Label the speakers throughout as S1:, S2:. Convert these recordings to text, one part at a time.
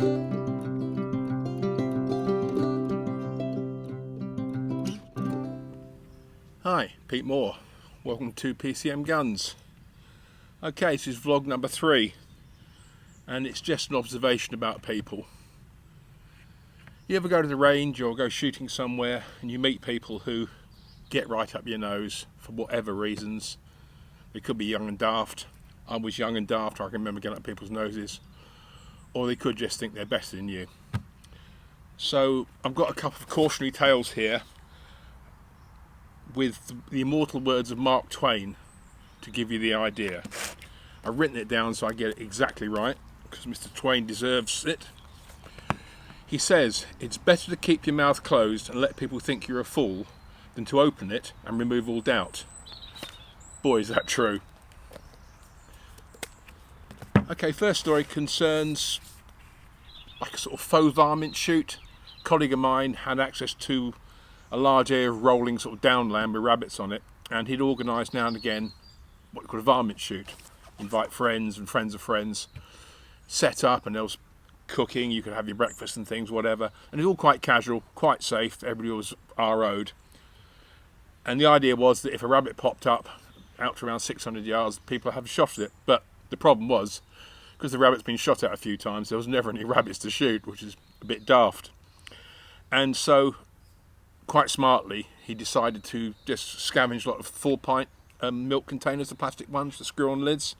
S1: Hi, Pete Moore. Welcome to PCM Guns. Okay, this is vlog number 3, and it's just an observation about people. You ever go to the range or go shooting somewhere and you meet people who get right up your nose for whatever reasons? They could be young and daft. I was young and daft, I can remember getting up people's noses. Or they could just think they're better than you. So I've got a couple of cautionary tales here with the immortal words of Mark Twain to give you the idea. I've written it down so I get it exactly right, because Mr. Twain deserves it. He says, "It's better to keep your mouth closed and let people think you're a fool than to open it and remove all doubt." Boy, is that true. Okay, first story concerns like a sort of faux varmint shoot. A colleague of mine had access to a large area of rolling sort of downland with rabbits on it, and he'd organise now and again what you call a varmint shoot. Invite friends and friends of friends, set up, and there was cooking, you could have your breakfast and things, whatever, and it was all quite casual, quite safe, everybody was RO'd. And the idea was that if a rabbit popped up out to around 600 yards, people have shot at it. But the problem was, because the rabbit's been shot at a few times, there was never any rabbits to shoot, which is a bit daft. And so, quite smartly, he decided to just scavenge a lot of 4-pint milk containers, the plastic ones, the screw-on lids,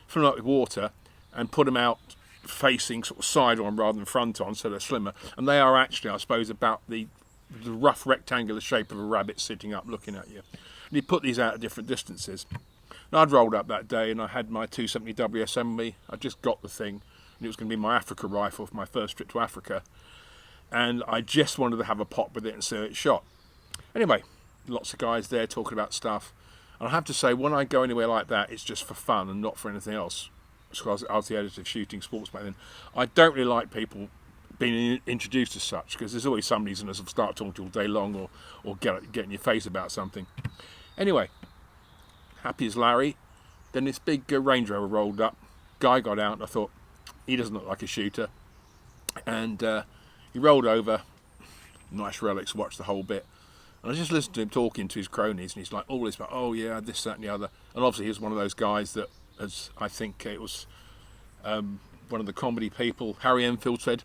S1: fill them up with water, and put them out facing sort of side on rather than front on, so they're slimmer. And they are actually, I suppose, about the rough rectangular shape of a rabbit sitting up looking at you. And he put these out at different distances. And I'd rolled up that day and I had my 270 WSM with me. I just got the thing, and it was going to be my Africa rifle for my first trip to Africa. And I just wanted to have a pop with it and see it shot. Anyway, lots of guys there talking about stuff. And I have to say, when I go anywhere like that, it's just for fun and not for anything else. Because I was the editor of Shooting Sports back then. I don't really like people being introduced as such, because there's always somebody who's going to start talking to you all day long or get in your face about something. Anyway, happy as Larry. Then this big Range Rover rolled up. Guy got out and I thought, he doesn't look like a shooter. And he rolled over. Nice relics, watched the whole bit. And I just listened to him talking to his cronies, and he's like all this about, oh yeah, this, that and the other. And obviously he's one of those guys that, as I think it was one of the comedy people, Harry Enfield, said,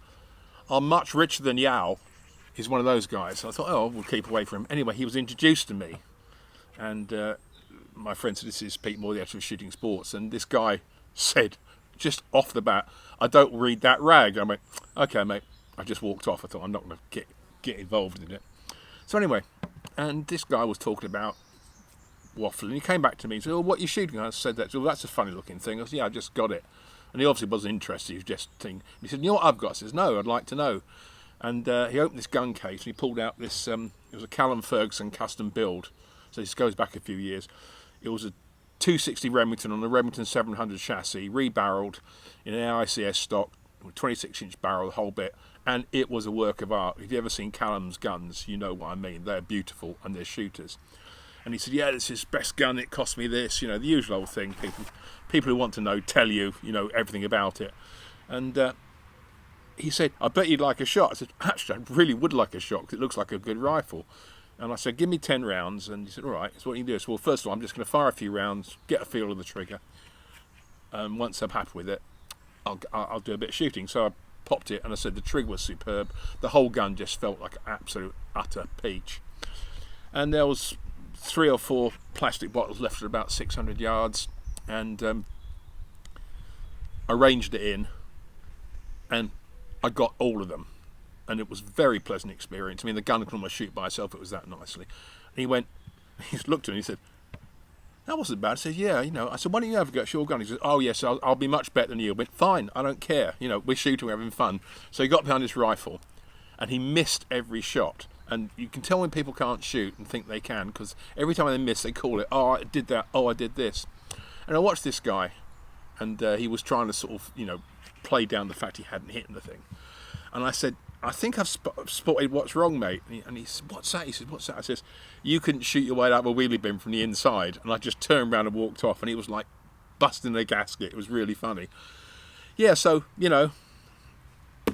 S1: "I'm much richer than Yao." He's one of those guys. So I thought, oh, we'll keep away from him. Anyway, he was introduced to me. And my friend said, "This is Pete Moore, the editor of Shooting Sports." And this guy said, just off the bat, "I don't read that rag." I went, "Okay, mate." I just walked off. I thought, I'm not going to get involved in it. So anyway, and this guy was talking about waffling. He came back to me and said, "Oh, what are you shooting?" I said, "Well, that's a funny looking thing." I said, "Yeah, I just got it." And he obviously wasn't interested. He was just thinking. He said, "You know what I've got?" I says, "No, I'd like to know." And he opened this gun case and he pulled out this, it was a Callum Ferguson custom build. So this goes back a few years. It was a 260 Remington on a Remington 700 chassis, rebarreled in an AICS stock, with 26-inch barrel, the whole bit. And it was a work of art. If you've ever seen Callum's guns, you know what I mean. They're beautiful and they're shooters. And he said, "Yeah, this is best gun, it cost me this," the usual old thing. People who want to know tell you, everything about it. And he said, "I bet you'd like a shot." I said, "Actually, I really would like a shot, because it looks like a good rifle." And I said, "Give me 10 rounds. And he said, "All right, so what you can do is, well, first of all, I'm just going to fire a few rounds, get a feel of the trigger. And once I'm happy with it, I'll do a bit of shooting." So I popped it, and I said the trigger was superb. The whole gun just felt like an absolute, utter peach. And there was 3 or 4 plastic bottles left at about 600 yards, and I ranged it in, and I got all of them, and it was a very pleasant experience. I mean, the gun could almost shoot by itself, it was that nicely. And he looked at me and he said, "That wasn't bad." I said, "Yeah, I said, "Why don't you have a go at your gun?" He said, "Oh yes, I'll be much better than you." I went, "Fine, I don't care, we're shooting, we're having fun." So he got behind his rifle, and he missed every shot. And you can tell when people can't shoot and think they can, because every time they miss, they call it, "Oh, I did that, oh, I did this." And I watched this guy, and he was trying to sort of, play down the fact he hadn't hit the thing. And I said, "I think I've spotted what's wrong, mate." And he said, "What's that?" He said, "What's that?" I says, "You couldn't shoot your way out of a wheelie bin from the inside." And I just turned around and walked off, and he was like busting a gasket. It was really funny. Yeah, so,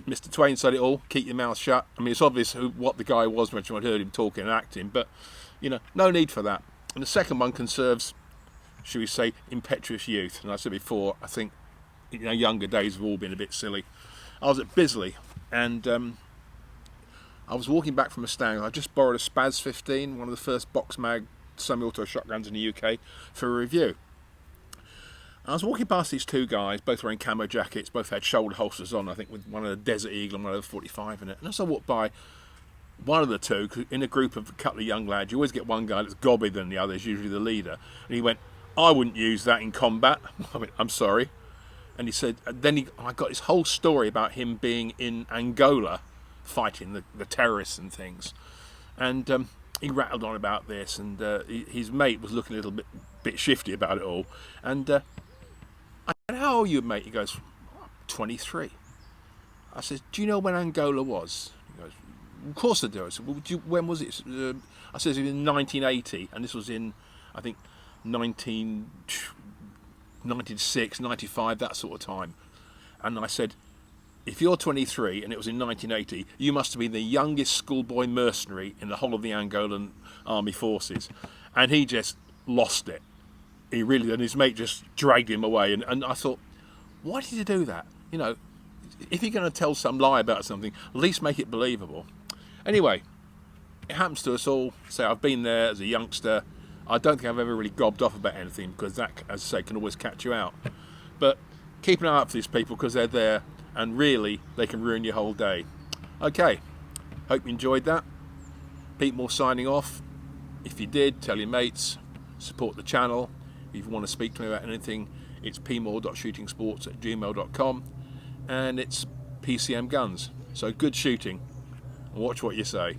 S1: Mr. Twain said it all, keep your mouth shut. I mean, it's obvious what the guy was when I heard him talking and acting, but, you know, no need for that. And the second one conserves, should we say, impetuous youth. And I said before, I think, you know, younger days have all been a bit silly. I was at Bisley, and I was walking back from a stand. I just borrowed a Spaz 15, one of the first box mag semi-auto shotguns in the UK, for a review. I was walking past these two guys, both wearing camo jackets, both had shoulder holsters on, I think, with one of the Desert Eagle and one of the 45 in it. And as I walked by, one of the two, in a group of a couple of young lads, you always get one guy that's gobbier than the other, is usually the leader. And he went, I wouldn't use that in combat. I went, I'm sorry. And he said, I got this whole story about him being in Angola, fighting the terrorists and things. And he rattled on about this, and his mate was looking a little bit shifty about it all. And I said, how old are you, mate? He goes, 23. I said, do you know when Angola was? He goes, of course I do. I said, well, when was it? I said, it was in 1980, and this was in, I think, 1996, 95, that sort of time. And I said, if you're 23 and it was in 1980, you must have been the youngest schoolboy mercenary in the whole of the Angolan army forces. And he just lost it. He really, and his mate just dragged him away. And I thought, why did you do that? You know, if you're going to tell some lie about something, at least make it believable. Anyway, it happens to us all. So I've been there as a youngster. I don't think I've ever really gobbed off about anything, because that, as I say, can always catch you out. But keep an eye out for these people, because they're there, and really, they can ruin your whole day. Okay, hope you enjoyed that. Pete Moore signing off. If you did, tell your mates, support the channel. If you want to speak to me about anything, it's pmoore.shootingsports@gmail.com, and it's PCM Guns. So good shooting, and watch what you say.